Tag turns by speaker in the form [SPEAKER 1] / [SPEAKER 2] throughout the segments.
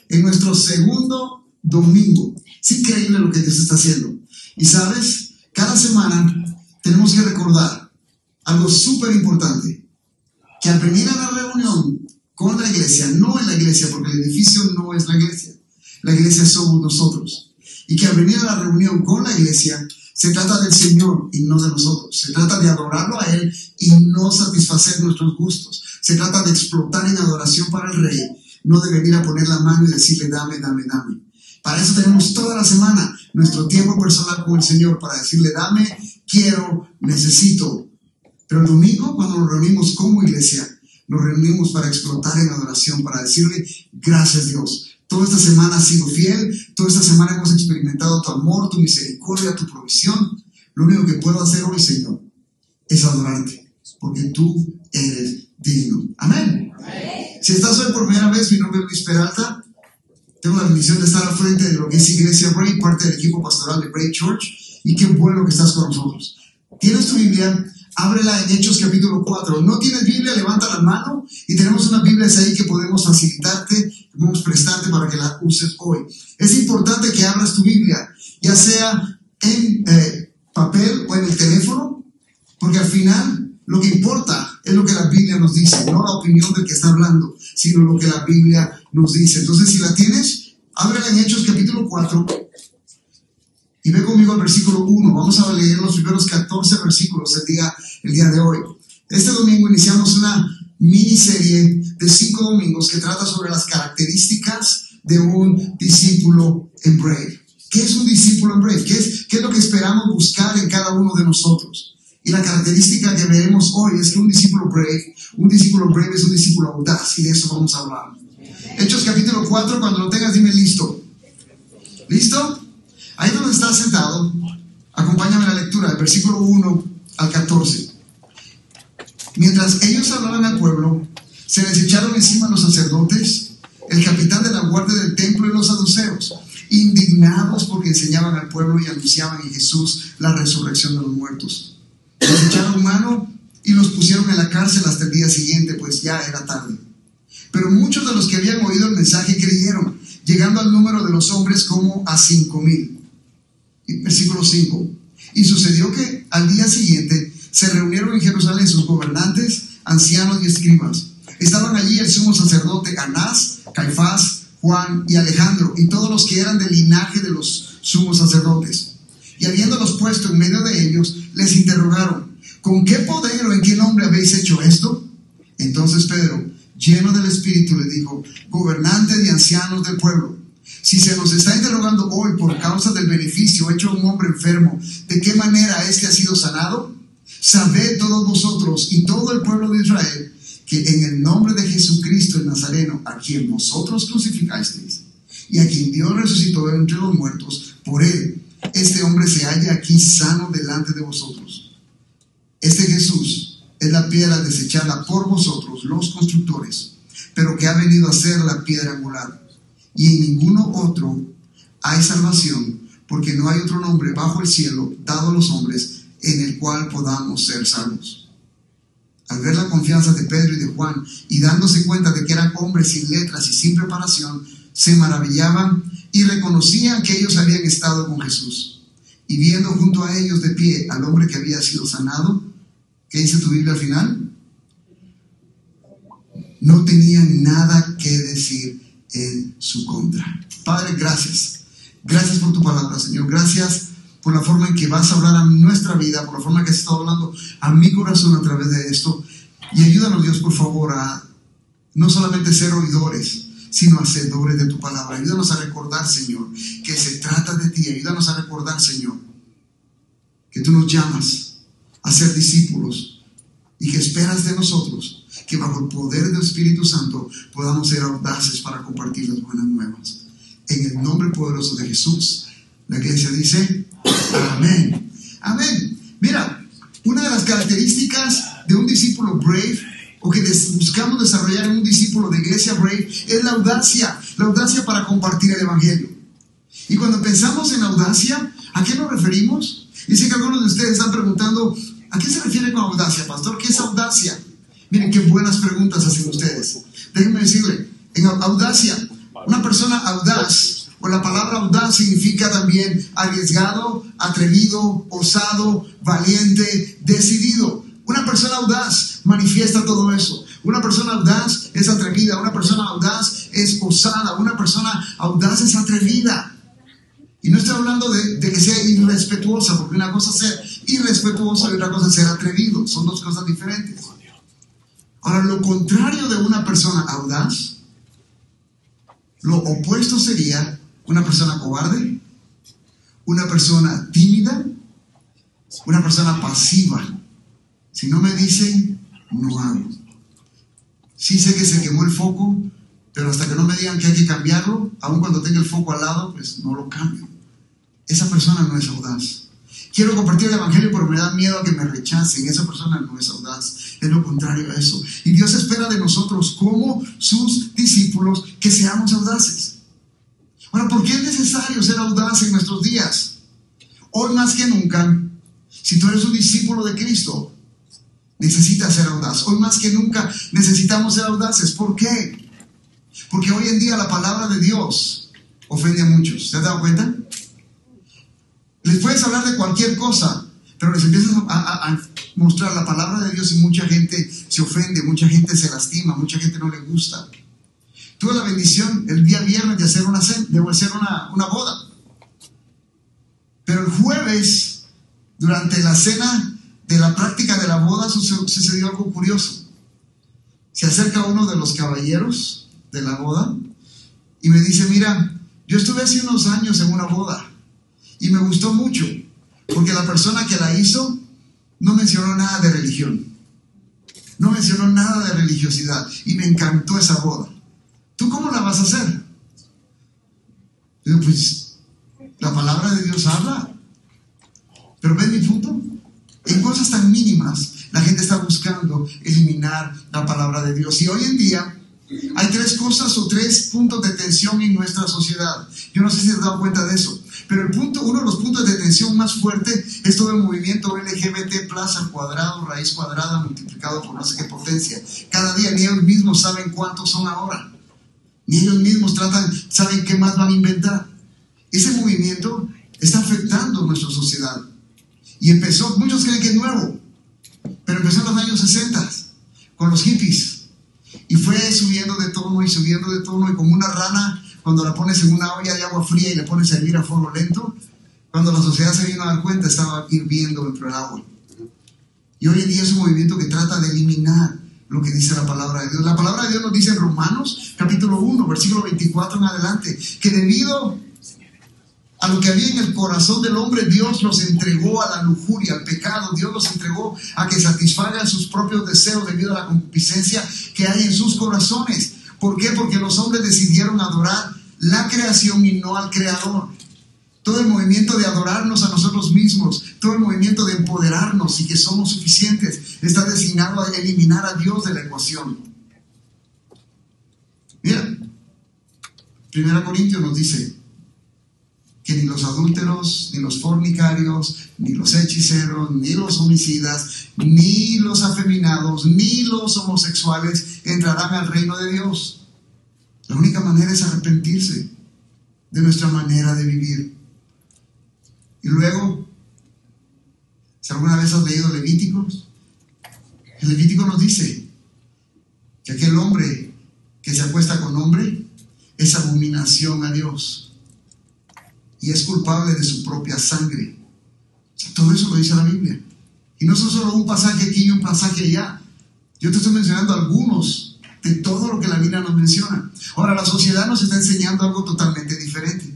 [SPEAKER 1] en nuestro segundo domingo. Es increíble lo que Dios está haciendo. Y sabes, cada semana tenemos que recordar algo súper importante, que al venir a la reunión con la iglesia, no en la iglesia, porque el edificio no es la iglesia somos nosotros, y que al venir a la reunión con la iglesia, se trata del Señor y no de nosotros. Se trata de adorarlo a Él y no satisfacer nuestros gustos. Se trata de explotar en adoración para el Rey, no de venir a poner la mano y decirle dame, dame, dame. Para eso tenemos toda la semana nuestro tiempo personal con el Señor, para decirle dame, quiero, necesito. Pero el domingo, cuando nos reunimos como iglesia, nos reunimos para explotar en adoración, para decirle gracias Dios. Toda esta semana has sido fiel, toda esta semana hemos experimentado tu amor, tu misericordia, tu provisión. Lo único que puedo hacer hoy, Señor, es adorarte, porque tú eres digno. Amén. Si estás hoy por primera vez, mi nombre es Luis Peralta. Tengo la bendición de estar al frente de lo que es Iglesia Bray, parte del equipo pastoral de Bray Church, y qué bueno que estás con nosotros. ¿Tienes tu Biblia? Ábrela en Hechos capítulo 4. ¿No tienes Biblia? Levanta la mano y tenemos unas Biblias ahí que podemos facilitarte, podemos prestarte para que la uses hoy. Es importante que abras tu Biblia, ya sea en papel o en el teléfono, porque al final lo que importa es lo que la Biblia nos dice, no la opinión del que está hablando, sino lo que la Biblia nos dice. Entonces, si la tienes, ábrela en Hechos capítulo 4. Y ve conmigo al versículo 1. Vamos a leer los primeros 14 versículos el día de hoy. Este domingo iniciamos una miniserie de 5 domingos que trata sobre las características de un discípulo en Bray. ¿Qué es un discípulo en Bray? ¿Qué es lo que esperamos buscar en cada uno de nosotros? Y la característica que veremos hoy es que un discípulo brave es un discípulo audaz, y de eso vamos a hablar. Hechos capítulo 4, cuando lo tengas dime listo. ¿Listo? Ahí donde estás sentado, acompáñame a la lectura del versículo 1 al 14. Mientras ellos hablaban al pueblo, se les echaron encima los sacerdotes, el capitán de la guardia del templo y los saduceos, indignados porque enseñaban al pueblo y anunciaban en Jesús la resurrección de los muertos. Les echaron mano y los pusieron en la cárcel hasta el día siguiente, pues ya era tarde. Pero muchos de los que habían oído el mensaje creyeron, llegando al número de los hombres como a 5,000. Versículo 5. Y sucedió que al día siguiente se reunieron en Jerusalén sus gobernantes, ancianos y escribas. Estaban allí el sumo sacerdote Anás, Caifás, Juan y Alejandro, y todos los que eran del linaje de los sumos sacerdotes. Y habiéndolos puesto en medio de ellos, les interrogaron: ¿con qué poder o en qué nombre habéis hecho esto? Entonces Pedro, lleno del Espíritu, le dijo: gobernantes y ancianos del pueblo, si se nos está interrogando hoy por causa del beneficio hecho a un hombre enfermo, ¿de qué manera éste ha sido sanado? Sabed todos vosotros y todo el pueblo de Israel que en el nombre de Jesucristo el Nazareno, a quien vosotros crucificasteis y a quien Dios resucitó entre los muertos, por él este hombre se halla aquí sano delante de vosotros. Este Jesús es la piedra desechada por vosotros, los constructores, pero que ha venido a ser la piedra angular. Y en ninguno otro hay salvación, porque no hay otro nombre bajo el cielo dado a los hombres en el cual podamos ser salvos. Al ver la confianza de Pedro y de Juan, y dándose cuenta de que eran hombres sin letras y sin preparación, se maravillaban y reconocían que ellos habían estado con Jesús. Y viendo junto a ellos de pie al hombre que había sido sanado, ¿qué dice tu Biblia al final? No tenían nada que decir en su contra. Padre, gracias. Gracias por tu palabra, Señor. Gracias por la forma en que vas a hablar a nuestra vida, por la forma en que has estado hablando a mi corazón a través de esto. Y ayúdanos, Dios, por favor, a no solamente ser oidores, sino hacedores de tu palabra. Ayúdanos a recordar, Señor, que se trata de ti. Ayúdanos a recordar, Señor, que tú nos llamas a ser discípulos y que esperas de nosotros que bajo el poder del Espíritu Santo podamos ser audaces para compartir las buenas nuevas. En el nombre poderoso de Jesús, la iglesia dice amén. Amén. Mira, una de las características de un discípulo brave, o que buscamos desarrollar en un discípulo de iglesia brave, es la audacia para compartir el evangelio. Y cuando pensamos en audacia, ¿a qué nos referimos? Y sé que algunos de ustedes están preguntando: ¿a qué se refiere con audacia, pastor? ¿Qué es audacia? Miren qué buenas preguntas hacen ustedes. Déjenme decirle, en audacia, Una persona audaz, o la palabra audaz significa también arriesgado, atrevido, osado, valiente, decidido. Una persona audaz manifiesta todo eso. Una persona audaz es atrevida, una persona audaz es osada, una persona audaz es atrevida. Y no estoy hablando de que sea irrespetuosa, porque una cosa es ser irrespetuoso y otra cosa es ser atrevido. Son dos cosas diferentes. Ahora, lo contrario de una persona audaz, lo opuesto sería una persona cobarde, una persona tímida, una persona pasiva. Si no me dicen, no hago. Sí sé que se quemó el foco, pero hasta que no me digan que hay que cambiarlo, aun cuando tenga el foco al lado, pues no lo cambio. Esa persona no es audaz. Quiero compartir el evangelio, pero me da miedo a que me rechacen. Esa persona no es audaz. Es lo contrario a eso. Y Dios espera de nosotros, como sus discípulos, que seamos audaces. Ahora, ¿por qué es necesario ser audaz en nuestros días? Hoy más que nunca, si tú eres un discípulo de Cristo, necesitas ser audaz. Hoy más que nunca necesitamos ser audaces. ¿Por qué? Porque hoy en día la palabra de Dios ofende a muchos. ¿Se han dado cuenta? Les puedes hablar de cualquier cosa, pero les empiezas a mostrar la palabra de Dios y mucha gente se ofende, mucha gente se lastima, mucha gente no le gusta. Tuve la bendición el día viernes de hacer una boda. Pero el jueves, durante la cena de la práctica de la boda, sucedió algo curioso. Se acerca uno de los caballeros de la boda y me dice: mira, yo estuve hace unos años en una boda y me gustó mucho, porque la persona que la hizo no mencionó nada de religión, no mencionó nada de religiosidad, y me encantó esa boda. ¿Tú cómo la vas a hacer? Digo, pues la palabra de Dios habla. Pero ¿ves mi punto? En cosas tan mínimas la gente está buscando eliminar la palabra de Dios. Y hoy en día hay tres cosas o tres puntos de tensión en nuestra sociedad. Yo no sé si te has dado cuenta de eso, pero uno de los puntos de tensión más fuerte es todo el movimiento LGBT plus al cuadrado, raíz cuadrada, multiplicado por no sé qué potencia. Cada día ni ellos mismos saben cuántos son ahora. Ni ellos mismos saben qué más van a inventar. Ese movimiento está afectando nuestra sociedad. Y empezó, muchos creen que es nuevo, pero empezó en los años 60 con los hippies. Y fue subiendo de tono y subiendo de tono, y como una rana, cuando la pones en una olla de agua fría y la pones a hervir a fuego lento, cuando la sociedad se vino a dar cuenta, estaba hirviendo dentro del agua. Y hoy en día es un movimiento que trata de eliminar lo que dice la palabra de Dios. La palabra de Dios nos dice en Romanos, capítulo 1, versículo 24 en adelante, que debido a lo que había en el corazón del hombre, Dios los entregó a la lujuria, al pecado. Dios los entregó a que satisfagan sus propios deseos debido a la concupiscencia que hay en sus corazones. ¿Por qué? Porque los hombres decidieron adorar la creación y no al Creador. Todo el movimiento de adorarnos a nosotros mismos, todo el movimiento de empoderarnos y que somos suficientes, está destinado a eliminar a Dios de la ecuación. Mira, 1 Corintios nos dice que ni los adúlteros, ni los fornicarios, ni los hechiceros, ni los homicidas, ni los afeminados, ni los homosexuales entrarán al reino de Dios. La única manera es arrepentirse de nuestra manera de vivir. Y luego, si alguna vez has leído Levíticos, el Levítico nos dice que aquel hombre que se acuesta con hombre es abominación a Dios y es culpable de su propia sangre. O sea, todo eso lo dice la Biblia. Y no son solo un pasaje aquí y un pasaje allá. Yo te estoy mencionando algunos de todo lo que la Biblia nos menciona. Ahora, la sociedad nos está enseñando algo totalmente diferente.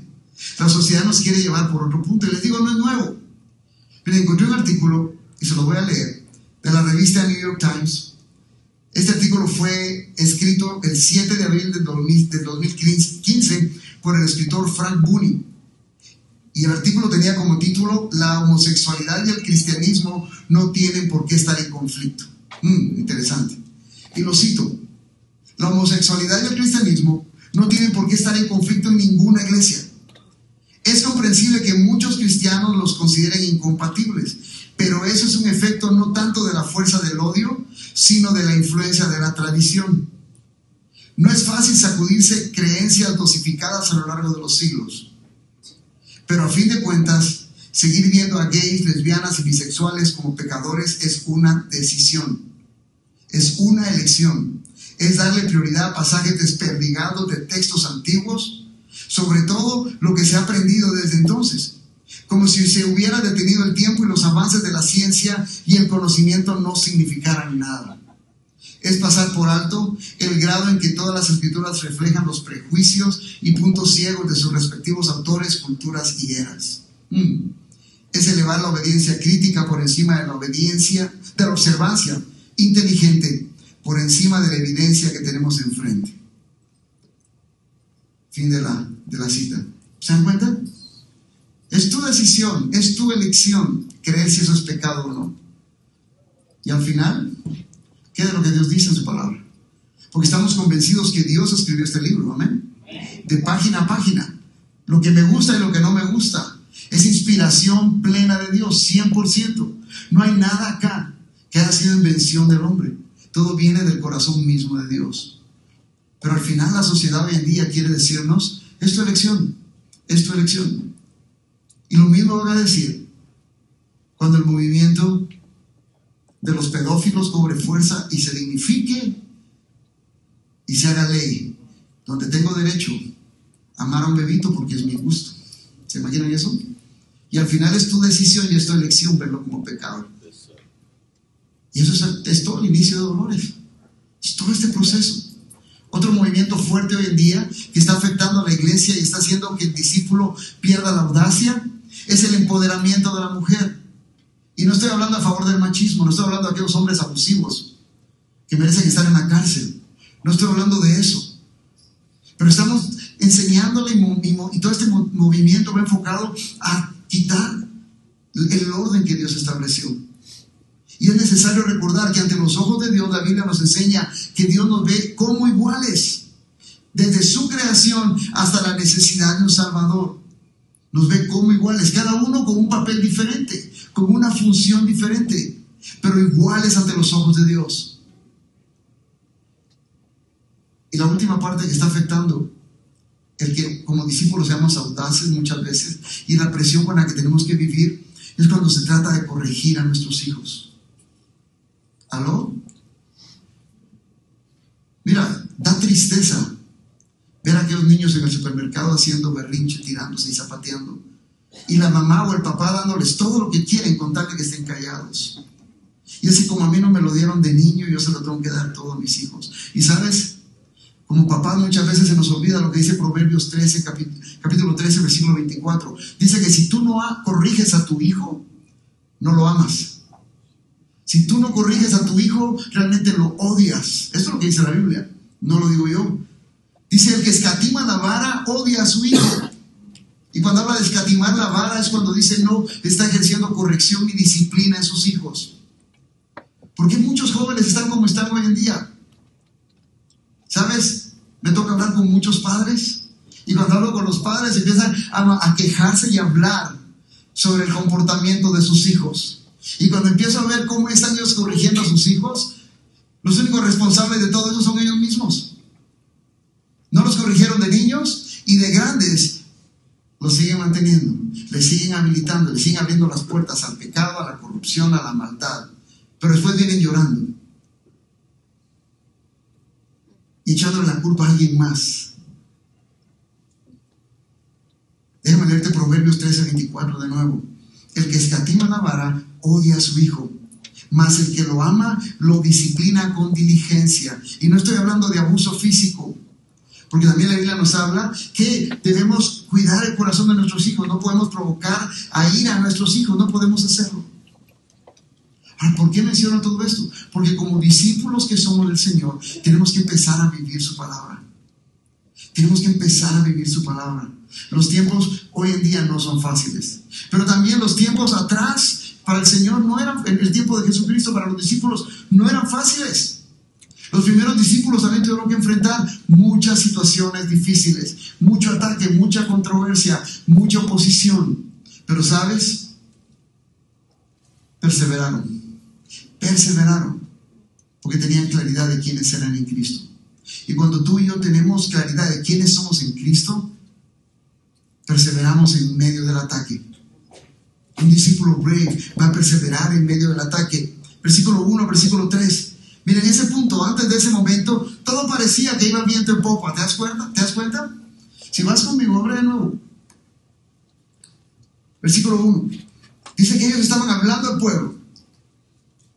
[SPEAKER 1] La sociedad nos quiere llevar por otro punto. Y les digo, no es nuevo. Pero encontré un artículo, y se lo voy a leer, de la revista New York Times. Este artículo fue escrito el 7 de abril de 2015 por el escritor Frank Boone. Y el artículo tenía como título: la homosexualidad y el cristianismo no tienen por qué estar en conflicto. Interesante. Y lo cito: la homosexualidad y el cristianismo no tienen por qué estar en conflicto en ninguna iglesia. Es comprensible que muchos cristianos los consideren incompatibles, pero eso es un efecto no tanto de la fuerza del odio, sino de la influencia de la tradición. No es fácil sacudirse creencias dosificadas a lo largo de los siglos. Pero a fin de cuentas, seguir viendo a gays, lesbianas y bisexuales como pecadores es una decisión. Es una elección. Es darle prioridad a pasajes desperdigados de textos antiguos, sobre todo lo que se ha aprendido desde entonces. Como si se hubiera detenido el tiempo y los avances de la ciencia y el conocimiento no significaran nada. Es pasar por alto el grado en que todas las escrituras reflejan los prejuicios y puntos ciegos de sus respectivos autores, culturas y eras. Es elevar la obediencia crítica por encima de la obediencia, de la observancia inteligente por encima de la evidencia que tenemos enfrente. Fin de la cita. ¿Se dan cuenta? Es tu decisión, es tu elección creer si eso es pecado o no. Y al final, ¿qué es lo que Dios dice en su palabra? Porque estamos convencidos que Dios escribió este libro, amén. De página a página. Lo que me gusta y lo que no me gusta. Es inspiración plena de Dios, 100%. No hay nada acá que haya sido invención del hombre. Todo viene del corazón mismo de Dios. Pero al final la sociedad hoy en día quiere decirnos, es tu elección, es tu elección. Y lo mismo van a decir cuando el movimiento de los pedófilos cobre fuerza y se dignifique y se haga ley, donde tengo derecho a amar a un bebito porque es mi gusto. ¿Se imaginan eso? Y al final es tu decisión y es tu elección verlo como pecado. Y eso es todo el inicio de dolores. Es todo este proceso. Otro movimiento fuerte hoy en día que está afectando a la iglesia y está haciendo que el discípulo pierda la audacia es el empoderamiento de la mujer. Y no estoy hablando a favor del machismo, no estoy hablando de aquellos hombres abusivos que merecen estar en la cárcel. No estoy hablando de eso. Pero estamos enseñándole y todo este movimiento va enfocado a quitar el orden que Dios estableció. Y es necesario recordar que ante los ojos de Dios la Biblia nos enseña que Dios nos ve como iguales. Desde su creación hasta la necesidad de un Salvador. Nos ve como iguales, cada uno con un papel diferente, con una función diferente, pero iguales ante los ojos de Dios. Y la última parte que está afectando, el que como discípulos seamos audaces muchas veces, y la presión con la que tenemos que vivir, es cuando se trata de corregir a nuestros hijos. ¿Aló? Mira, da tristeza ver a aquellos niños en el supermercado haciendo berrinche, tirándose y zapateando. Y la mamá o el papá dándoles todo lo que quieren con tal de que estén callados. Y así como a mí no me lo dieron de niño, yo se lo tengo que dar todo a mis hijos. Y sabes, como papá muchas veces se nos olvida lo que dice Proverbios 13, capítulo 13, versículo 24. Dice que si tú no corriges a tu hijo, no lo amas. Si tú no corriges a tu hijo, realmente lo odias. Esto es lo que dice la Biblia, no lo digo yo. Dice, el que escatima la vara odia a su hijo. Y cuando habla de escatimar la vara es cuando dice no está ejerciendo corrección y disciplina en sus hijos. ¿Por qué muchos jóvenes están como están hoy en día? ¿Sabes? Me toca hablar con muchos padres. Y cuando hablo con los padres empiezan a quejarse y a hablar sobre el comportamiento de sus hijos. Y cuando empiezo a ver cómo están ellos corrigiendo a sus hijos, los únicos responsables de todo eso son ellos mismos. No los corrigieron de niños y de grandes los siguen manteniendo, les siguen habilitando, les siguen abriendo las puertas al pecado, a la corrupción, a la maldad. Pero después vienen llorando y echándole la culpa a alguien más. Déjame leerte Proverbios 13, 24 de nuevo. El que escatima la vara odia a su hijo, mas el que lo ama lo disciplina con diligencia. Y no estoy hablando de abuso físico, porque también la Biblia nos habla que debemos cuidar el corazón de nuestros hijos. No podemos provocar a ira a nuestros hijos, no podemos hacerlo. Ahora, ¿por qué menciono todo esto? Porque como discípulos que somos del Señor, tenemos que empezar a vivir su palabra. Tenemos que empezar a vivir su palabra. Los tiempos hoy en día no son fáciles, pero también los tiempos atrás para el Señor no eran, en el tiempo de Jesucristo, para los discípulos no eran fáciles. Los primeros discípulos también tuvieron que enfrentar muchas situaciones difíciles, mucho ataque, mucha controversia, mucha oposición. Pero ¿sabes? Perseveraron, porque tenían claridad de quiénes eran en Cristo. Y cuando tú y yo tenemos claridad de quiénes somos en Cristo, perseveramos en medio del ataque. Un discípulo brave va a perseverar en medio del ataque. Versículo 1, versículo 3. Miren, ese punto, antes de ese momento, todo parecía que iba viento en popa. ¿Te das cuenta? ¿Te das cuenta? Si vas conmigo, abre de nuevo. Versículo 1. Dice que ellos estaban hablando al pueblo.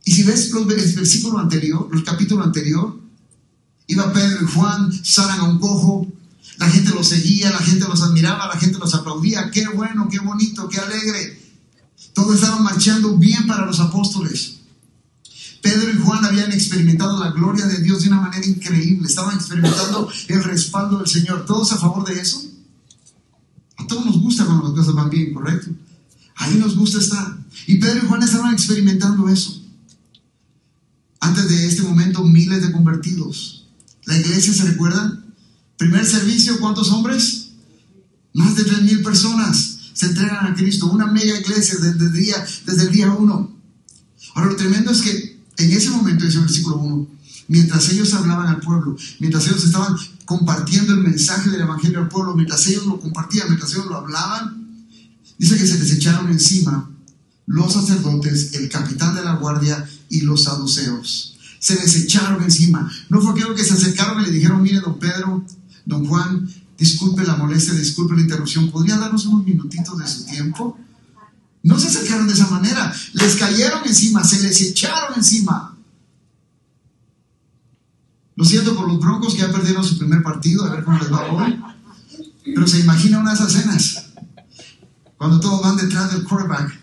[SPEAKER 1] Y si ves el versículo anterior, el capítulo anterior, iba Pedro y Juan, sanan a un cojo, la gente los seguía, la gente los admiraba, la gente los aplaudía. Qué bueno, qué bonito, qué alegre. Todo estaba marchando bien para los apóstoles. Pedro y Juan habían experimentado la gloria de Dios de una manera increíble. Estaban experimentando el respaldo del Señor. ¿Todos a favor de eso? A todos nos gusta cuando las cosas van bien, ¿correcto? Ahí nos gusta estar. Y Pedro y Juan estaban experimentando eso. Antes de este momento, miles de convertidos. La iglesia, ¿se recuerdan? Primer servicio, ¿cuántos hombres? Más de 3,000 personas se entregan a Cristo. Una mega iglesia desde el día 1. Ahora, lo tremendo es que en ese momento, dice el versículo 1, mientras ellos hablaban al pueblo, mientras ellos estaban compartiendo el mensaje del evangelio al pueblo, mientras ellos lo compartían, mientras ellos lo hablaban, dice que se les echaron encima los sacerdotes, el capitán de la guardia y los saduceos. Se les echaron encima. No fue aquello que se acercaron y le dijeron: mire, don Pedro, don Juan, disculpe la molestia, disculpe la interrupción, ¿podría darnos unos minutitos de su tiempo? No se acercaron de esa manera. Les cayeron encima, se les echaron encima. Lo siento por los Broncos que ya perdieron su primer partido, a ver cómo les va hoy. Pero se imagina unas escenas cuando todos van detrás del quarterback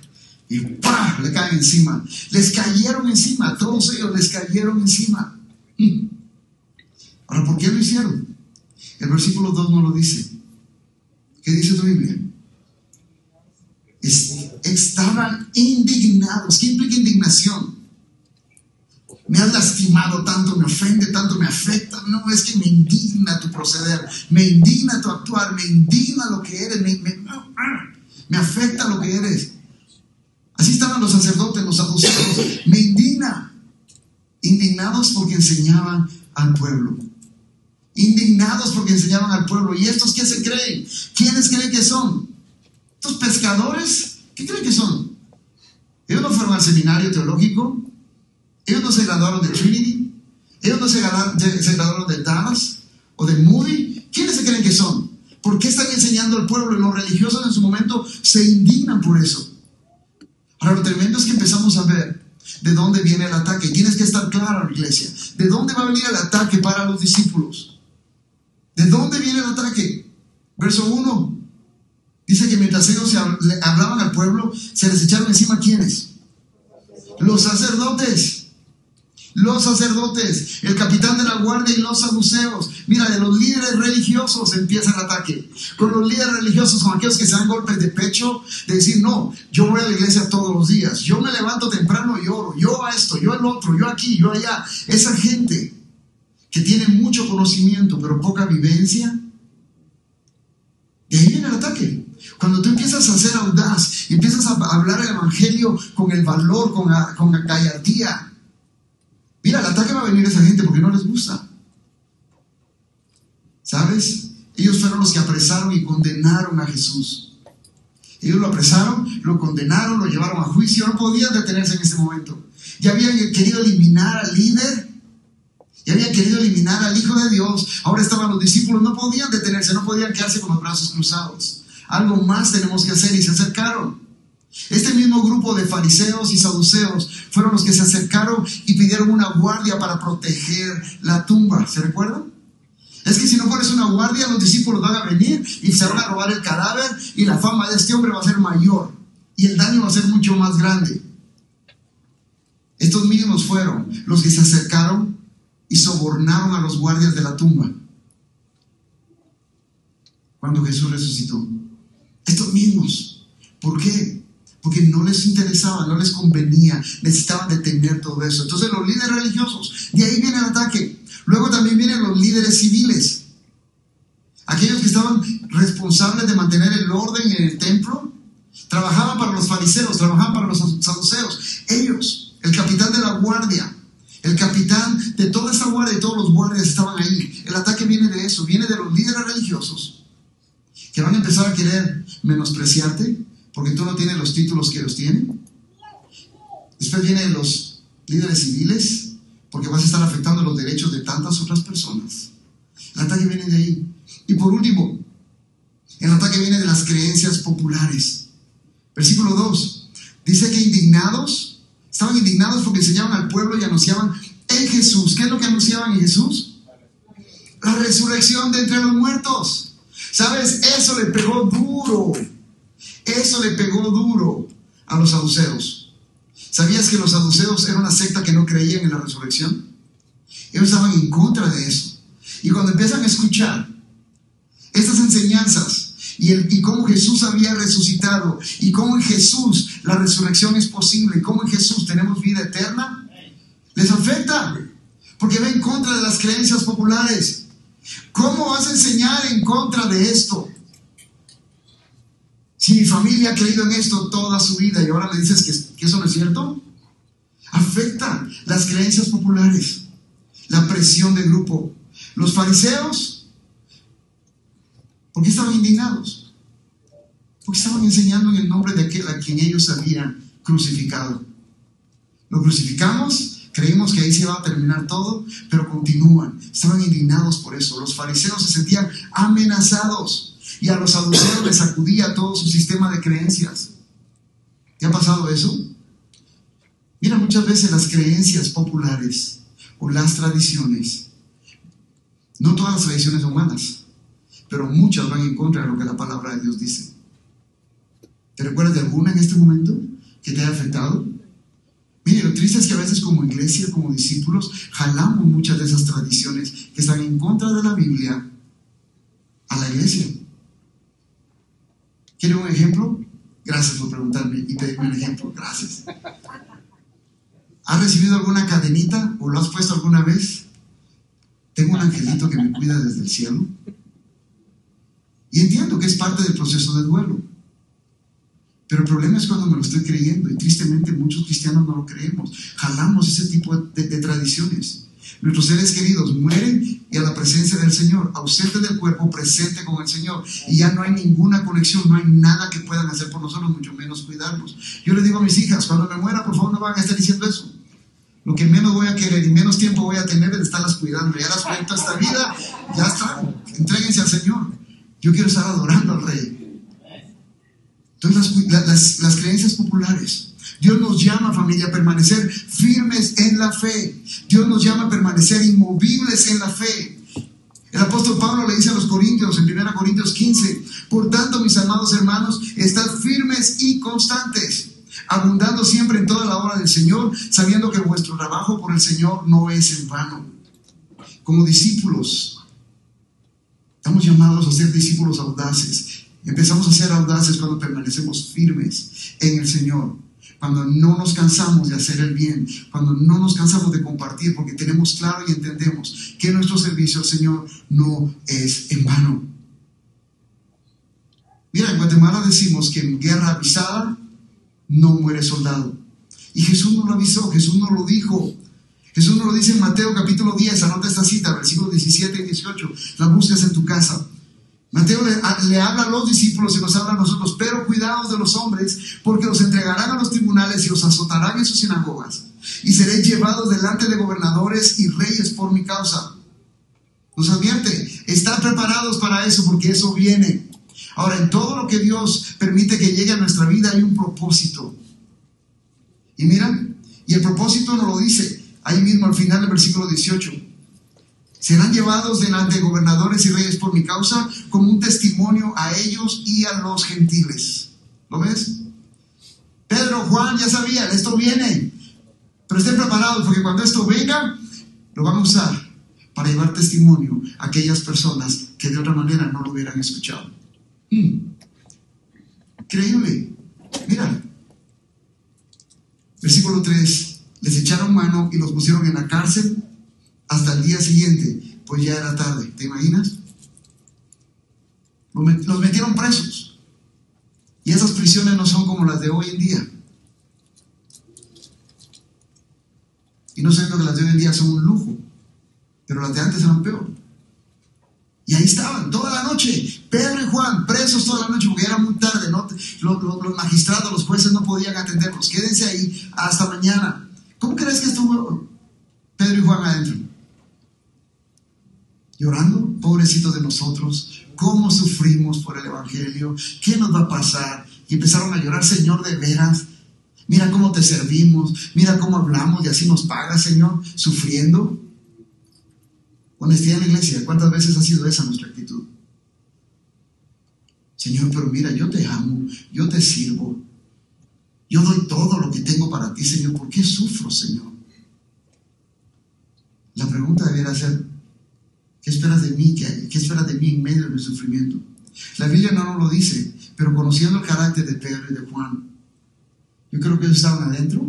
[SPEAKER 1] y ¡pah!, le caen encima. Les cayeron encima, todos ellos les cayeron encima. Ahora, ¿por qué lo hicieron? El versículo 2 no lo dice. ¿Qué dice tu Biblia? Estaban indignados. ¿Qué implica indignación? Me has lastimado tanto, me ofende tanto, me afecta. No, es que me indigna tu proceder, me indigna tu actuar, me indigna lo que eres, me afecta lo que eres. Así estaban los sacerdotes, los saduceos. Me indigna. Indignados porque enseñaban al pueblo. Indignados porque enseñaban al pueblo. ¿Y estos qué se creen? ¿Quiénes creen que son? ¿Estos pescadores? ¿Qué creen que son? Ellos no fueron al seminario teológico. Ellos no se graduaron de Trinity. Ellos no se graduaron de Dallas o de Moody. ¿Quiénes se creen que son? ¿Por qué están enseñando al pueblo? Y los religiosos en su momento se indignan por eso. Ahora, lo tremendo es que empezamos a ver de dónde viene el ataque. Y tienes que estar claro, iglesia, de dónde va a venir el ataque para los discípulos. ¿De dónde viene el ataque? Verso 1. Dice que mientras ellos hablaban al pueblo, se les echaron encima, ¿quiénes? Los sacerdotes. Los sacerdotes, el capitán de la guardia y los saduceos. Mira, de los líderes religiosos empieza el ataque. Con los líderes religiosos, con aquellos que se dan golpes de pecho, de decir: no, yo voy a la iglesia todos los días, yo me levanto temprano y oro, yo a esto, yo al otro, yo aquí, yo allá. Esa gente que tiene mucho conocimiento pero poca vivencia, de ahí viene el ataque. Cuando tú empiezas a ser audaz, empiezas a hablar el evangelio con el valor, con la gallardía, mira, el ataque va a venir a esa gente porque no les gusta. ¿Sabes? Ellos fueron los que apresaron y condenaron a Jesús. Ellos lo apresaron, lo condenaron, lo llevaron a juicio. No podían detenerse en ese momento. Ya habían querido eliminar al líder, ya habían querido eliminar al Hijo de Dios. Ahora estaban los discípulos, no podían detenerse, no podían quedarse con los brazos cruzados. Algo más tenemos que hacer, y se acercaron. Este mismo grupo de fariseos y saduceos fueron los que se acercaron y pidieron una guardia para proteger la tumba. ¿Se recuerdan? Es que si no pones una guardia, los discípulos van a venir y se van a robar el cadáver, y la fama de este hombre va a ser mayor y el daño va a ser mucho más grande. Estos mismos fueron los que se acercaron y sobornaron a los guardias de la tumba cuando Jesús resucitó. Estos mismos. ¿Por qué? Porque no les interesaba, no les convenía, necesitaban detener todo eso. Entonces los líderes religiosos, de ahí viene el ataque. Luego también vienen los líderes civiles, aquellos que estaban responsables de mantener el orden en el templo. Trabajaban para los fariseos, trabajaban para los saduceos. Ellos, el capitán de la guardia El capitán de toda esa guardia y todos los guardias estaban ahí. El ataque viene de eso, viene de los líderes religiosos que van a empezar a querer menospreciarte porque tú no tienes los títulos que ellos tienen. Después vienen los líderes civiles porque vas a estar afectando los derechos de tantas otras personas. El ataque viene de ahí. Y por último, el ataque viene de las creencias populares. Versículo 2 dice que estaban indignados porque enseñaban al pueblo y anunciaban en Jesús. ¿Qué es lo que anunciaban en Jesús? La resurrección de entre los muertos. ¿Sabes? Eso le pegó duro. Eso le pegó duro a los saduceos. ¿Sabías que los saduceos eran una secta que no creían en la resurrección? Ellos estaban en contra de eso. Y cuando empiezan a escuchar estas enseñanzas y cómo Jesús había resucitado y cómo en Jesús la resurrección es posible y cómo en Jesús tenemos vida eterna, les afecta porque va en contra de las creencias populares. ¿Cómo vas a enseñar en contra de esto? Si mi familia ha creído en esto toda su vida y ahora me dices que eso no es cierto, afecta las creencias populares, la presión de grupo. Los fariseos, ¿por qué estaban indignados? Porque estaban enseñando en el nombre de aquel a quien ellos habían crucificado. Lo crucificamos, creímos que ahí se iba a terminar todo, pero continúan. Estaban indignados por eso. Los fariseos se sentían amenazados y a los saduceos les sacudía todo su sistema de creencias. ¿Te ha pasado eso? Mira, muchas veces las creencias populares o las tradiciones, no todas las tradiciones son malas, pero muchas van en contra de lo que la palabra de Dios dice. ¿Te recuerdas de alguna en este momento que te haya afectado? Mire, lo triste es que a veces como iglesia, como discípulos, jalamos muchas de esas tradiciones que están en contra de la Biblia a la iglesia. ¿Quiere un ejemplo? Gracias por preguntarme y pedirme un ejemplo. Gracias. ¿Has recibido alguna cadenita o lo has puesto alguna vez? Tengo un angelito que me cuida desde el cielo. Y entiendo que es parte del proceso de duelo. Pero el problema es cuando me lo estoy creyendo. Y tristemente muchos cristianos no lo creemos. Jalamos ese tipo de tradiciones. Nuestros seres queridos mueren y a la presencia del Señor, ausente del cuerpo, presente con el Señor. Y ya no hay ninguna conexión, no hay nada que puedan hacer por nosotros, mucho menos cuidarnos. Yo les digo a mis hijas, cuando me muera, por favor no van a estar diciendo eso. Lo que menos voy a querer y menos tiempo voy a tener es estarlas cuidando. Ya las cuento esta vida, ya está, entréguense al Señor. Yo quiero estar adorando al Rey. Entonces las creencias populares. Dios nos llama, familia, a permanecer firmes en la fe. Dios nos llama a permanecer inmovibles en la fe. El apóstol Pablo le dice a los corintios en 1 Corintios 15: por tanto, mis amados hermanos, estad firmes y constantes, abundando siempre en toda la obra del Señor, sabiendo que vuestro trabajo por el Señor no es en vano. Como discípulos, estamos llamados a ser discípulos audaces. Empezamos a ser audaces cuando permanecemos firmes en el Señor, cuando no nos cansamos de hacer el bien, cuando no nos cansamos de compartir, porque tenemos claro y entendemos que nuestro servicio al Señor no es en vano. Mira, en Guatemala decimos que en guerra avisada no muere soldado. Y Jesús nos lo avisó, Jesús nos lo dijo. Jesús nos lo dice en Mateo capítulo 10, anota esta cita, versículos 17 y 18, la buscas en tu casa. Mateo le habla a los discípulos y nos habla a nosotros: pero cuidaos de los hombres, porque los entregarán a los tribunales y os azotarán en sus sinagogas, y seréis llevados delante de gobernadores y reyes por mi causa. Nos advierte, estad preparados para eso, porque eso viene. Ahora, en todo lo que Dios permite que llegue a nuestra vida hay un propósito. Y mira, y el propósito nos lo dice ahí mismo al final del versículo 18. Serán llevados delante de gobernadores y reyes por mi causa, como un testimonio a ellos y a los gentiles. ¿Lo ves? Pedro, Juan ya sabían, esto viene. Pero estén preparados, porque cuando esto venga, lo van a usar para llevar testimonio a aquellas personas que de otra manera no lo hubieran escuchado. Increíble. Mira, versículo 3: les echaron mano y los pusieron en la cárcel hasta el día siguiente, pues ya era tarde. ¿Te imaginas? Los metieron presos. Y esas prisiones no son como las de hoy en día. Y no sabiendo que las de hoy en día son un lujo, pero las de antes eran peor. Y ahí estaban toda la noche, Pedro y Juan, presos toda la noche porque era muy tarde, ¿no? Los magistrados, los jueces no podían atenderlos. Quédense ahí hasta mañana. ¿Cómo crees que estuvo Pedro y Juan adentro? Llorando, pobrecitos de nosotros, cómo sufrimos por el evangelio, qué nos va a pasar. Y empezaron a llorar, Señor, de veras, mira cómo te servimos, mira cómo hablamos y así nos pagas, Señor, sufriendo. Honestidad en la iglesia, ¿cuántas veces ha sido esa nuestra actitud? Señor, pero mira, yo te amo, yo te sirvo, yo doy todo lo que tengo para ti, Señor, ¿por qué sufro, Señor? La pregunta debería ser, ¿qué esperas de mí? ¿Qué esperas de mí en medio de mi sufrimiento? La Biblia no nos lo dice, pero conociendo el carácter de Pedro y de Juan, yo creo que ellos estaban adentro,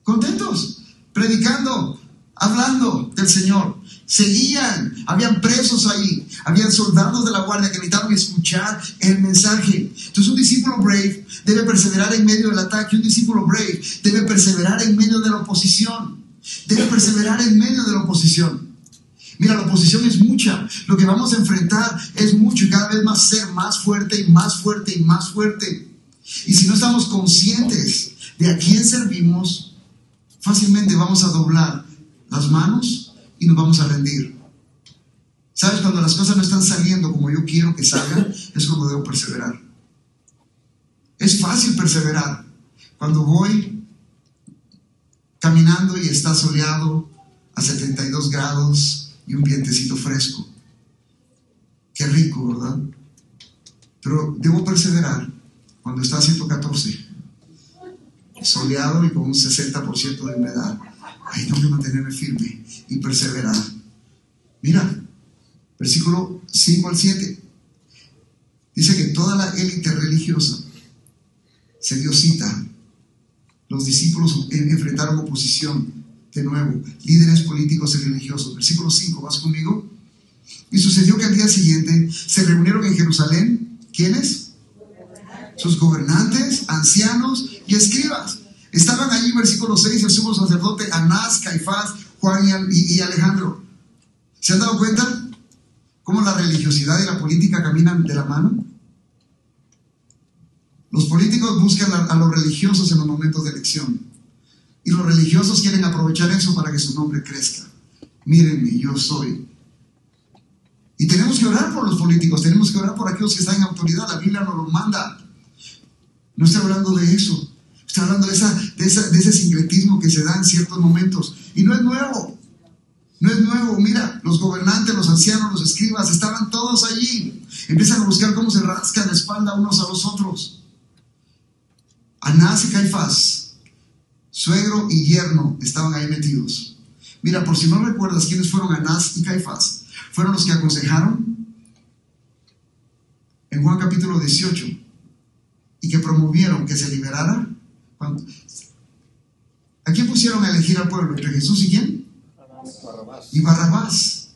[SPEAKER 1] contentos, predicando, hablando del Señor. Seguían, habían presos ahí, habían soldados de la guardia que necesitaban escuchar el mensaje. Entonces un discípulo brave debe perseverar en medio del ataque. Un discípulo brave debe perseverar en medio de la oposición. Debe perseverar en medio de la oposición. Mira, la oposición es mucha, lo que vamos a enfrentar es mucho y cada vez más ser más fuerte y más fuerte y más fuerte. Y si no estamos conscientes de a quién servimos, fácilmente vamos a doblar las manos y nos vamos a rendir. ¿Sabes? Cuando las cosas no están saliendo como yo quiero que salgan, es cuando debo perseverar. Es fácil perseverar cuando voy caminando y está soleado a 72 grados y un vientecito fresco. Qué rico, ¿verdad? Pero debo perseverar cuando está a 114, soleado y con un 60% de humedad. Ahí tengo que mantenerme firme y perseverar. Mira, versículo 5 al 7. Dice que toda la élite religiosa se dio cita. Los discípulos enfrentaron oposición de nuevo, líderes políticos y religiosos. Versículo 5, ¿vas conmigo? Y sucedió que al día siguiente se reunieron en Jerusalén. ¿Quiénes? Sus gobernantes, ancianos y escribas. Estaban allí, versículo 6, el sumo sacerdote Anás, Caifás, Juan y Alejandro. ¿Se han dado cuenta cómo la religiosidad y la política caminan de la mano? Los políticos buscan a los religiosos en los momentos de elección. Y los religiosos quieren aprovechar eso para que su nombre crezca. Mírenme, yo soy. Y tenemos que orar por los políticos, tenemos que orar por aquellos que están en autoridad. La Biblia nos lo manda. No estoy hablando de eso. Estoy hablando de ese sincretismo que se da en ciertos momentos. Y no es nuevo. No es nuevo. Mira, los gobernantes, los ancianos, los escribas, estaban todos allí. Empiezan a buscar cómo se rascan la espalda unos a los otros. Anás y Caifás, suegro y yerno, estaban ahí metidos. Mira, por si no recuerdas quiénes fueron Anás y Caifás, fueron los que aconsejaron en Juan capítulo 18 y que promovieron que se liberara. ¿A quién pusieron a elegir al pueblo? ¿Entre Jesús y quién?
[SPEAKER 2] Barrabás.
[SPEAKER 1] Y Barrabás.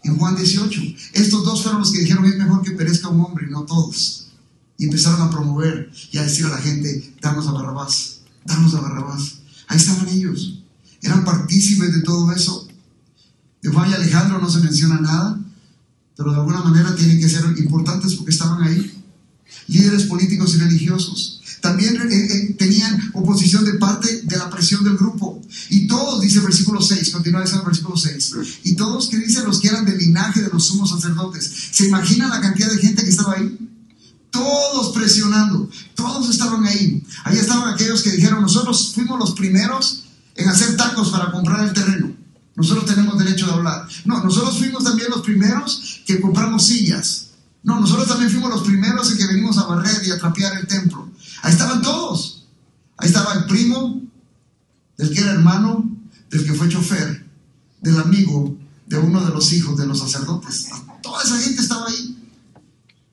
[SPEAKER 1] En Juan 18. Estos dos fueron los que dijeron: es mejor que perezca un hombre y no todos. Y empezaron a promover y a decir a la gente: danos a Barrabás, danos a Barrabás. Ahí estaban ellos. Eran partícipes de todo eso. De Juan y Alejandro no se menciona nada, pero de alguna manera tienen que ser importantes porque estaban ahí. Líderes políticos y religiosos. También tenían oposición de parte de la presión del grupo. Y todos, dice el versículo 6, continúa diciendo el versículo 6. Y todos, que dicen, los que eran del linaje de los sumos sacerdotes. ¿Se imaginan la cantidad de gente que estaba ahí? Todos presionando, todos estaban ahí. Ahí estaban aquellos que dijeron: nosotros fuimos los primeros en hacer tacos para comprar el terreno. Nosotros tenemos derecho de hablar. No, nosotros fuimos también los primeros que compramos sillas. No, nosotros también fuimos los primeros en que venimos a barrer y a trapear el templo. Ahí estaban todos. Ahí estaba el primo del que era hermano del que fue chofer, del amigo de uno de los hijos de los sacerdotes. Toda esa gente estaba ahí.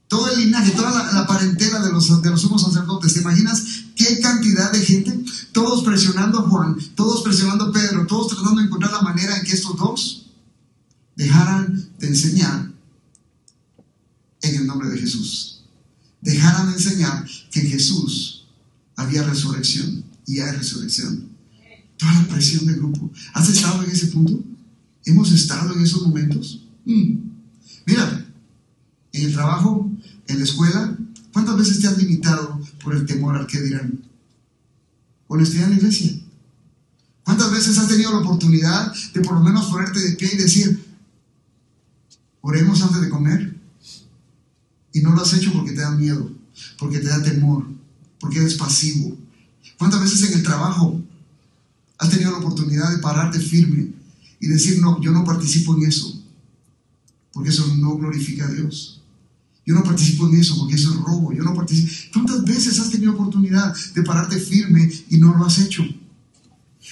[SPEAKER 1] Todo el linaje, toda la parentela de los sumos sacerdotes. ¿Te imaginas qué cantidad de gente? Todos presionando a Juan, todos presionando a Pedro, todos tratando de encontrar la manera en que estos dos dejaran de enseñar en el nombre de Jesús. Dejaran de enseñar que en Jesús había resurrección y hay resurrección. Toda la presión del grupo. ¿Has estado en ese punto? ¿Hemos estado en esos momentos? Mira, en el trabajo, en la escuela, ¿cuántas veces te has limitado por el temor al que dirán? Honestidad en la iglesia. ¿Cuántas veces has tenido la oportunidad de por lo menos ponerte de pie y decir, oremos antes de comer? Y no lo has hecho porque te da miedo, porque te da temor, porque eres pasivo. ¿Cuántas veces en el trabajo has tenido la oportunidad de pararte firme y decir, no, yo no participo en eso, porque eso no glorifica a Dios? Yo no participo en eso porque eso es robo. Yo no participo. ¿Cuántas veces has tenido oportunidad de pararte firme y no lo has hecho?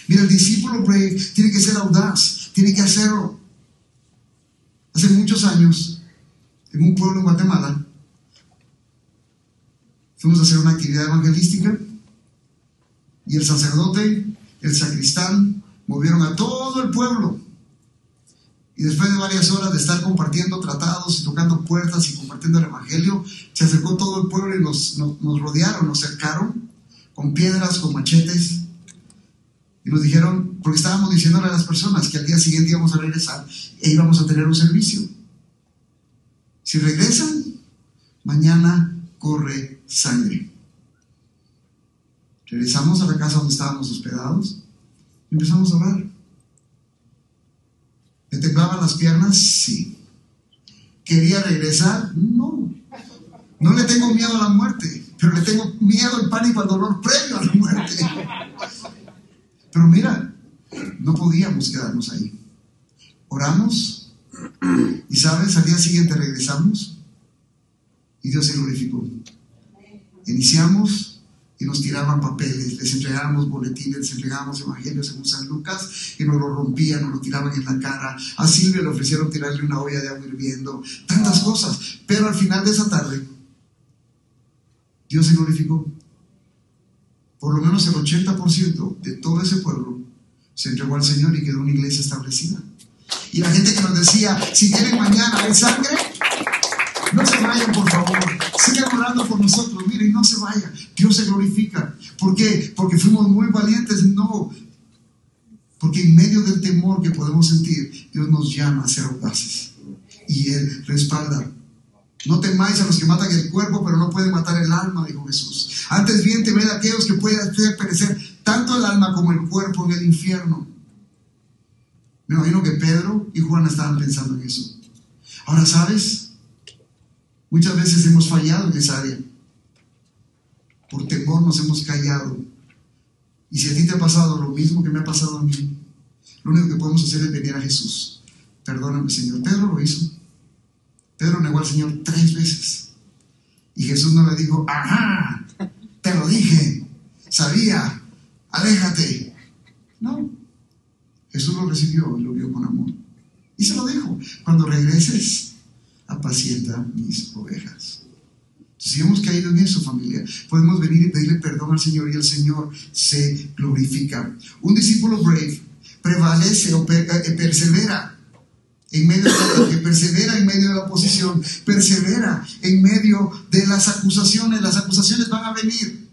[SPEAKER 1] Mira, el discípulo brave tiene que ser audaz, tiene que hacerlo. Hace muchos años, en un pueblo en Guatemala, fuimos a hacer una actividad evangelística y el sacerdote, el sacristán, movieron a todo el pueblo. Y después de varias horas de estar compartiendo tratados y tocando puertas y compartiendo el evangelio, se acercó todo el pueblo y nos rodearon, nos cercaron con piedras, con machetes. Y nos dijeron, porque estábamos diciéndole a las personas que al día siguiente íbamos a regresar e íbamos a tener un servicio. Si regresan, mañana corre sangre. Regresamos a la casa donde estábamos hospedados y empezamos a orar. ¿Me temblaban las piernas? Sí. ¿Quería regresar? No. No le tengo miedo a la muerte, pero le tengo miedo al pánico, al dolor previo a la muerte. Pero mira, no podíamos quedarnos ahí. Oramos y, ¿sabes? Al día siguiente regresamos y Dios se glorificó. Iniciamos y nos tiraban papeles, les entregábamos boletines, les entregábamos evangelios según San Lucas y nos lo rompían, nos lo tiraban en la cara. A Silvia le ofrecieron tirarle una olla de agua hirviendo, tantas cosas. Pero al final de esa tarde, Dios se glorificó. Por lo menos el 80% de todo ese pueblo se entregó al Señor y quedó una iglesia establecida. Y la gente que nos decía, si quieren mañana hay sangre, no se vayan, por favor. Sigan orando por nosotros. Miren, no se vayan. Dios se glorifica. ¿Por qué? Porque fuimos muy valientes. No. Porque en medio del temor que podemos sentir, Dios nos llama a ser audaces. Y Él respalda. No temáis a los que matan el cuerpo, pero no pueden matar el alma, dijo Jesús. Antes bien temed a aquellos que pueden hacer perecer tanto el alma como el cuerpo en el infierno. Me imagino que Pedro y Juan estaban pensando en eso. Ahora, ¿sabes? Muchas veces hemos fallado en esa área. Por temor nos hemos callado. Y si a ti te ha pasado lo mismo que me ha pasado a mí, lo único que podemos hacer es venir a Jesús. Perdóname, Señor. Pedro lo hizo. Pedro negó al Señor 3 veces. Y Jesús no le dijo, ajá, te lo dije, sabía, aléjate. No. Jesús lo recibió y lo vio con amor. Y se lo dijo, cuando regreses, apacienta mis ovejas. Entonces, si hemos caído en eso, familia, podemos venir y pedirle perdón al Señor y el Señor se glorifica. Un discípulo brave prevalece o persevera en medio de persevera en medio de la oposición, persevera en medio de las acusaciones. Las acusaciones van a venir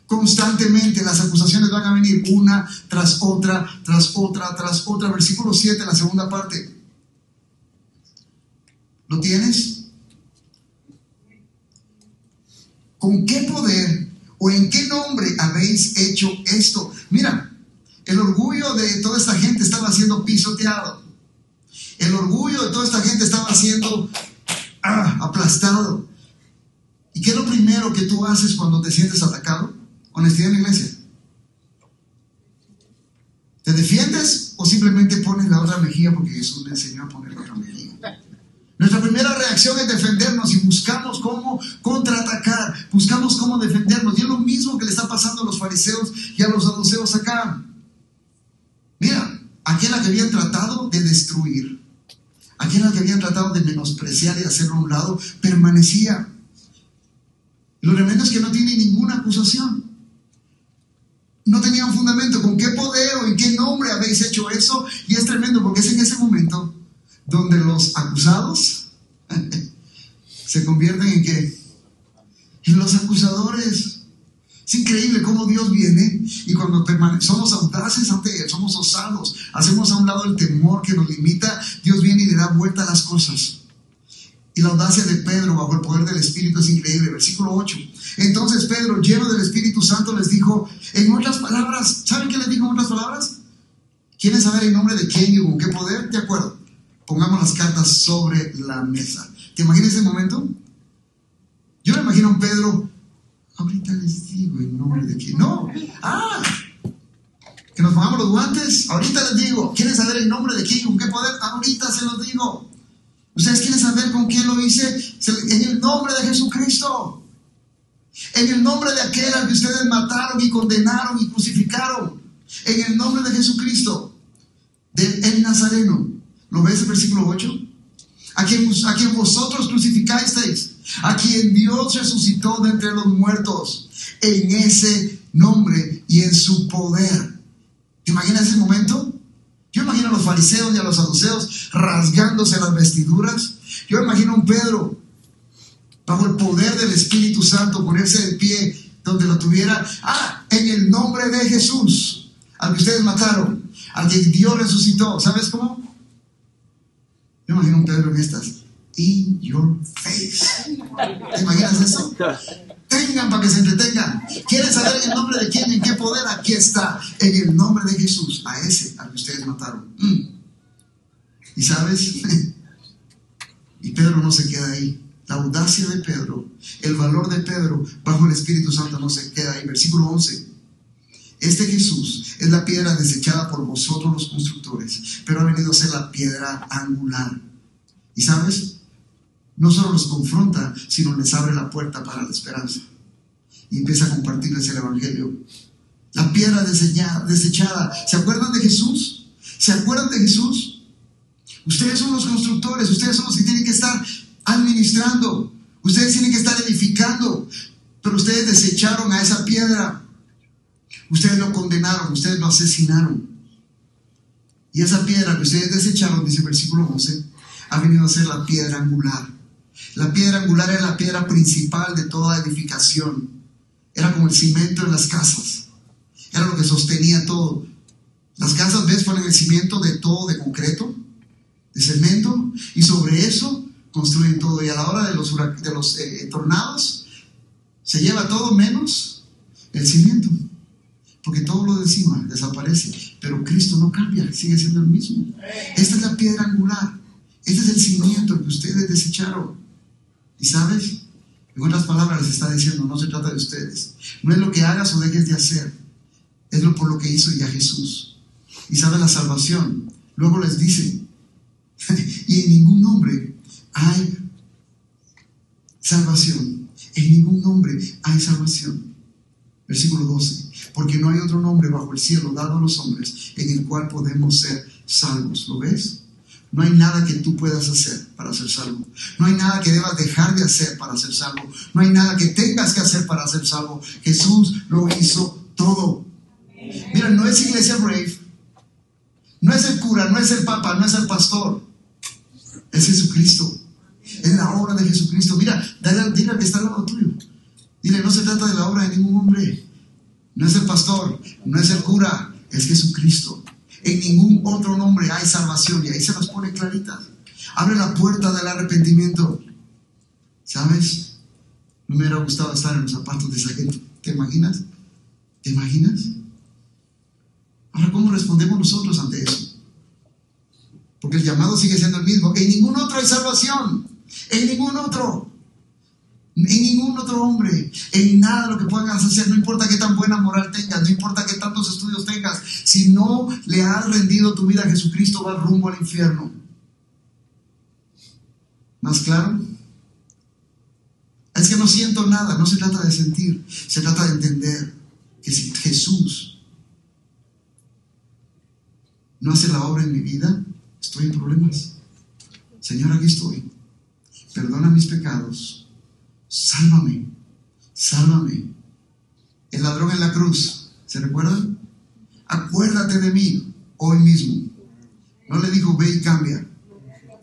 [SPEAKER 1] constantemente, las acusaciones van a venir una tras otra, tras otra, tras otra. Versículo 7, la segunda parte. ¿Lo tienes? ¿Con qué poder o en qué nombre habéis hecho esto? Mira, el orgullo de toda esta gente estaba siendo pisoteado. El orgullo de toda esta gente estaba siendo aplastado. ¿Y qué es lo primero que tú haces cuando te sientes atacado? Honestidad en la iglesia. ¿Te defiendes o simplemente pones la otra mejilla porque Jesús le enseñó a poner la otra mejilla? Nuestra primera reacción es defendernos y buscamos cómo contraatacar, buscamos cómo defendernos. Y es lo mismo que le está pasando a los fariseos y a los saduceos acá. Mira, aquel a que habían tratado de destruir, aquel a que habían tratado de menospreciar y hacerlo a un lado, permanecía. Lo tremendo es que no tiene ninguna acusación. No tenían fundamento. ¿Con qué poder o en qué nombre habéis hecho eso? Y es tremendo porque es en ese momento donde los acusados se convierten en ¿qué? En los acusadores. Es increíble cómo Dios viene y cuando somos audaces ante Él, somos osados, hacemos a un lado el temor que nos limita, Dios viene y le da vuelta a las cosas. Y la audacia de Pedro bajo el poder del Espíritu es increíble. Versículo 8. Entonces Pedro, lleno del Espíritu Santo, les dijo, en otras palabras, ¿saben qué les dijo en otras palabras? ¿Quieren saber en nombre de quién y con qué poder? De acuerdo, pongamos las cartas sobre la mesa. ¿Te imaginas ese momento? Yo me imagino a un Pedro, ahorita les digo en nombre de quién. No, que nos pongamos los guantes, ahorita les digo. ¿Quieren saber en nombre de quién y con qué poder? Ahorita se los digo. ¿Ustedes quieren saber con quién lo hice? En el nombre de Jesucristo. En el nombre de aquel al que ustedes mataron y condenaron y crucificaron. En el nombre de Jesucristo, del Nazareno. ¿Lo ves el versículo 8? A quien vosotros crucificasteis, a quien Dios resucitó de entre los muertos, en ese nombre y en su poder. ¿Te imaginas ese momento? Yo imagino a los fariseos y a los saduceos rasgándose las vestiduras. Yo imagino a un Pedro bajo el poder del Espíritu Santo ponerse de pie donde lo tuviera. En el nombre de Jesús, al que ustedes mataron, al que Dios resucitó. ¿Sabes cómo? Yo imagino a un Pedro en estas. In your face. ¿Te imaginas eso? Tengan para que se entretengan. ¿Quieren saber en el nombre de quién, en qué poder? Aquí está, en el nombre de Jesús, a ese al que ustedes mataron. ¿Y sabes? Y Pedro no se queda ahí. La audacia de Pedro, el valor de Pedro bajo el Espíritu Santo no se queda ahí. Versículo 11. Este Jesús es la piedra desechada por vosotros los constructores, pero ha venido a ser la piedra angular. ¿Y sabes? No solo los confronta, sino les abre la puerta para la esperanza. Y empieza a compartirles el Evangelio. La piedra desechada. ¿Se acuerdan de Jesús? ¿Se acuerdan de Jesús? Ustedes son los constructores, ustedes son los que tienen que estar administrando. Ustedes tienen que estar edificando. Pero ustedes desecharon a esa piedra. Ustedes lo condenaron, ustedes lo asesinaron. Y esa piedra que ustedes desecharon, dice el versículo 11, ha venido a ser la piedra angular. La piedra angular era la piedra principal de toda edificación. Era como el cimento en las casas. Era lo que sostenía todo. Las casas, ¿ves? Ponen el cimiento de todo, de concreto, de cemento, y sobre eso construyen todo. Y a la hora de los tornados, se lleva todo menos el cimiento. Porque todo lo de encima desaparece. Pero Cristo no cambia, sigue siendo el mismo. Esta es la piedra angular. Este es el cimiento que ustedes desecharon. ¿Y sabes? En otras palabras les está diciendo, no se trata de ustedes. No es lo que hagas o dejes de hacer. Es por lo que hizo ya Jesús. Y sabe la salvación. Luego les dice, y en ningún nombre hay salvación. En ningún nombre hay salvación. Versículo 12. Porque no hay otro nombre bajo el cielo dado a los hombres en el cual podemos ser salvos. ¿Lo ves? No hay nada que tú puedas hacer para ser salvo. No hay nada que debas dejar de hacer para ser salvo. No hay nada que tengas que hacer para ser salvo. Jesús lo hizo todo. Mira, no es Iglesia Brave, no es el cura, no es el papa, no es el pastor. Es Jesucristo. Es la obra de Jesucristo. Mira, dile al que está al lado tuyo. Dile, no se trata de la obra de ningún hombre. No es el pastor, no es el cura, es Jesucristo. En ningún otro nombre hay salvación. Y ahí se las pone claritas. Abre la puerta del arrepentimiento. ¿Sabes? No me hubiera gustado estar en los zapatos de esa gente. ¿Te imaginas? ¿Te imaginas? Ahora, ¿cómo respondemos nosotros ante eso? Porque el llamado sigue siendo el mismo. En ningún otro hay salvación. En ningún otro. En ningún otro hombre, en nada lo que puedas hacer, no importa qué tan buena moral tengas, no importa qué tantos estudios tengas, si no le has rendido tu vida a Jesucristo, vas rumbo al infierno. ¿Más claro? Es que no siento nada, no se trata de sentir, se trata de entender que si Jesús no hace la obra en mi vida, estoy en problemas. Señor, aquí estoy, perdona mis pecados. Sálvame, sálvame. El ladrón en la cruz, ¿se recuerdan? Acuérdate de mí hoy mismo. No le dijo ve y cambia.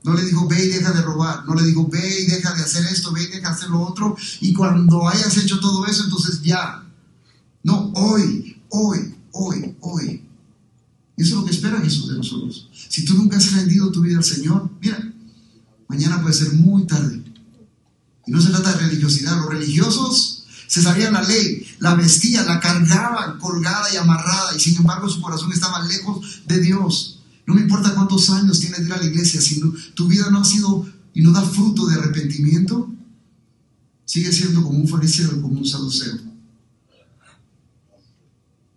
[SPEAKER 1] No le dijo ve y deja de robar. No le dijo ve y deja de hacer esto, ve y deja de hacer lo otro. Y cuando hayas hecho todo eso, entonces ya No, hoy. Y eso es lo que espera Jesús de nosotros. Si tú nunca has rendido tu vida al Señor, mira, mañana puede ser muy tarde. Y no se trata de religiosidad. Los religiosos se sabían la ley, la vestían, la cargaban colgada y amarrada, y sin embargo su corazón estaba lejos de Dios. No me importa cuántos años tienes de ir a la iglesia, si tu vida no ha sido y no da fruto de arrepentimiento, sigue siendo como un fariseo, como un saduceo.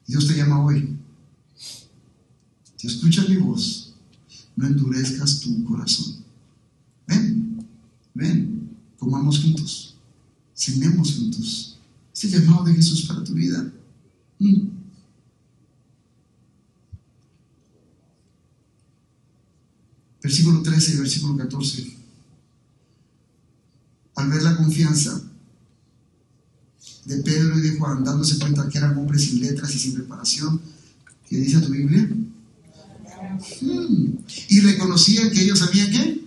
[SPEAKER 1] Dios te llama hoy. Si escuchas mi voz, no endurezcas tu corazón. Ven, comamos juntos, cenemos juntos. Es el llamado de Jesús para tu vida. Versículo 13 y versículo 14. Al ver la confianza de Pedro y de Juan, dándose cuenta que eran hombres sin letras y sin preparación, ¿qué dice tu Biblia? Y reconocían que ellos habían ¿qué?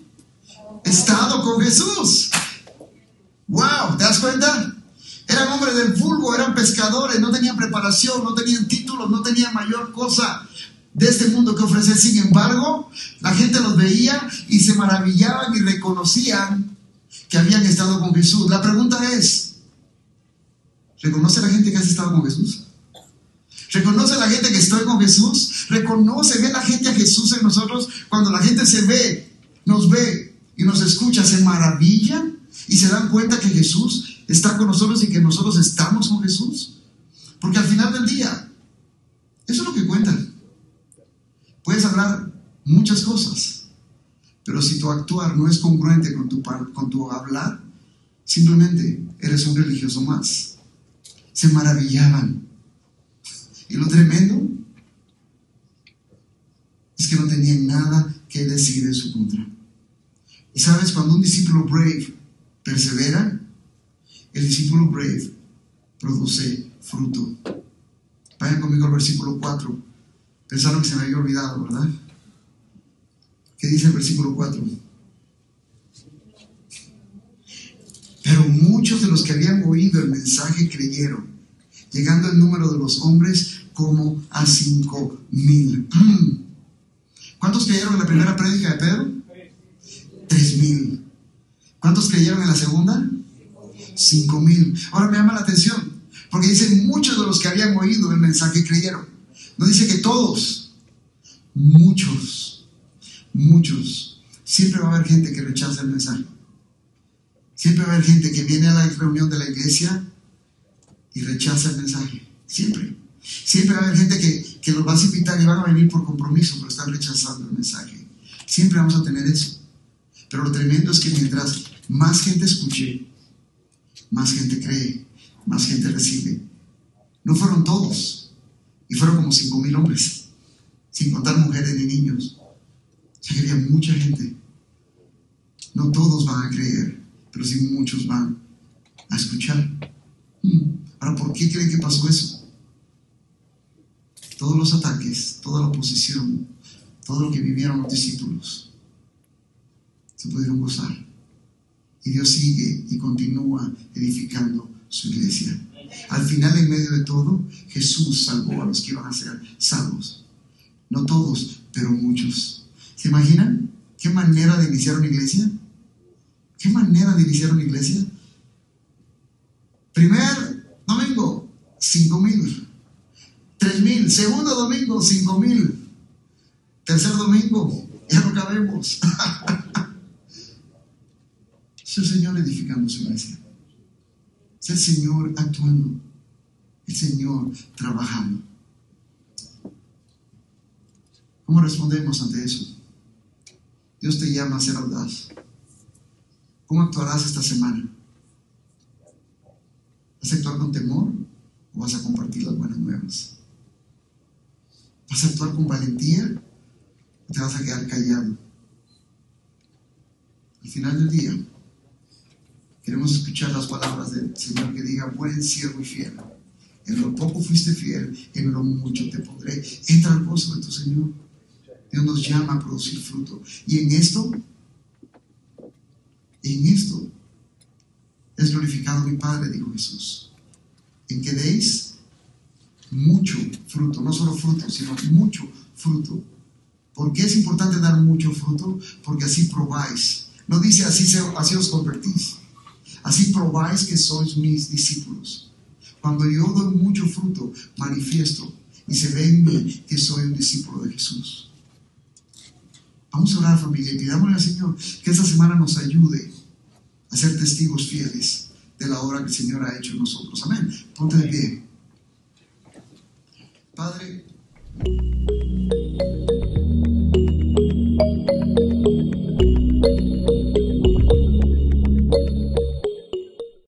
[SPEAKER 1] Estado con Jesús. ¡Wow! ¿Te das cuenta? Eran hombres del vulgo, eran pescadores, no tenían preparación, no tenían títulos, no tenían mayor cosa de este mundo que ofrecer. Sin embargo, la gente los veía y se maravillaban y reconocían que habían estado con Jesús. La pregunta es, ¿reconoce la gente que has estado con Jesús? ¿Reconoce la gente que estoy con Jesús? ¿Reconoce, ve la gente a Jesús en nosotros? Cuando la gente nos ve y nos escucha, se maravillan y se dan cuenta que Jesús está con nosotros y que nosotros estamos con Jesús. Porque al final del día, eso es lo que cuenta. Puedes hablar muchas cosas, pero si tu actuar no es congruente con tu hablar, simplemente eres un religioso más. Se maravillaban. Y lo tremendo es que no tenían nada que decir en su contra. Y sabes, cuando un discípulo brave persevera, el discípulo brave produce fruto. Vayan conmigo al versículo 4. Pensaron que se me había olvidado, ¿verdad? ¿Qué dice el versículo 4? Pero muchos de los que habían oído el mensaje creyeron, llegando el número de los hombres como a 5,000. ¿Cuántos creyeron en la primera prédica de Pedro? 3,000. ¿Cuántos creyeron en la segunda? 5,000. Ahora me llama la atención, porque dice muchos de los que habían oído el mensaje creyeron. No dice que todos, muchos. Siempre va a haber gente que rechaza el mensaje. Siempre va a haber gente que viene a la reunión de la iglesia y rechaza el mensaje. Siempre va a haber gente que los vas a invitar y van a venir por compromiso, pero están rechazando el mensaje. Siempre vamos a tener eso. Pero lo tremendo es que mientras más gente escuche, más gente cree, más gente recibe. No fueron todos, y fueron como 5,000 hombres, sin contar mujeres ni niños. O sea que había mucha gente. No todos van a creer, pero sí muchos van a escuchar. Ahora, ¿por qué creen que pasó eso? Todos los ataques, toda la oposición, todo lo que vivieron los discípulos, se pudieron gozar. Y Dios sigue y continúa edificando su iglesia. Al final, en medio de todo, Jesús salvó a los que iban a ser salvos. No todos, pero muchos. ¿Se imaginan qué manera de iniciar una iglesia? ¿Qué manera de iniciar una iglesia? Primer domingo, 5,000. 3,000. Segundo domingo, 5,000. Tercer domingo, ya no cabemos. Es el Señor edificando su iglesia. Es el Señor actuando. El Señor trabajando. ¿Cómo respondemos ante eso? Dios te llama a ser audaz. ¿Cómo actuarás esta semana? ¿Vas a actuar con temor o vas a compartir las buenas nuevas? ¿Vas a actuar con valentía o te vas a quedar callado? Al final del día, queremos escuchar las palabras del Señor que diga: buen siervo y fiel. En lo poco fuiste fiel, en lo mucho te pondré. Entra al gozo de tu Señor. Dios nos llama a producir fruto. Y en esto es glorificado mi Padre, dijo Jesús, en que deis mucho fruto, no solo fruto, sino mucho fruto. ¿Por qué es importante dar mucho fruto? Porque así probáis. No dice así os convertís. Así probáis que sois mis discípulos. Cuando yo doy mucho fruto, manifiesto y se ve en mí que soy un discípulo de Jesús. Vamos a orar, familia, y pidámosle al Señor que esta semana nos ayude a ser testigos fieles de la obra que el Señor ha hecho en nosotros. Amén. Ponte de pie. Padre,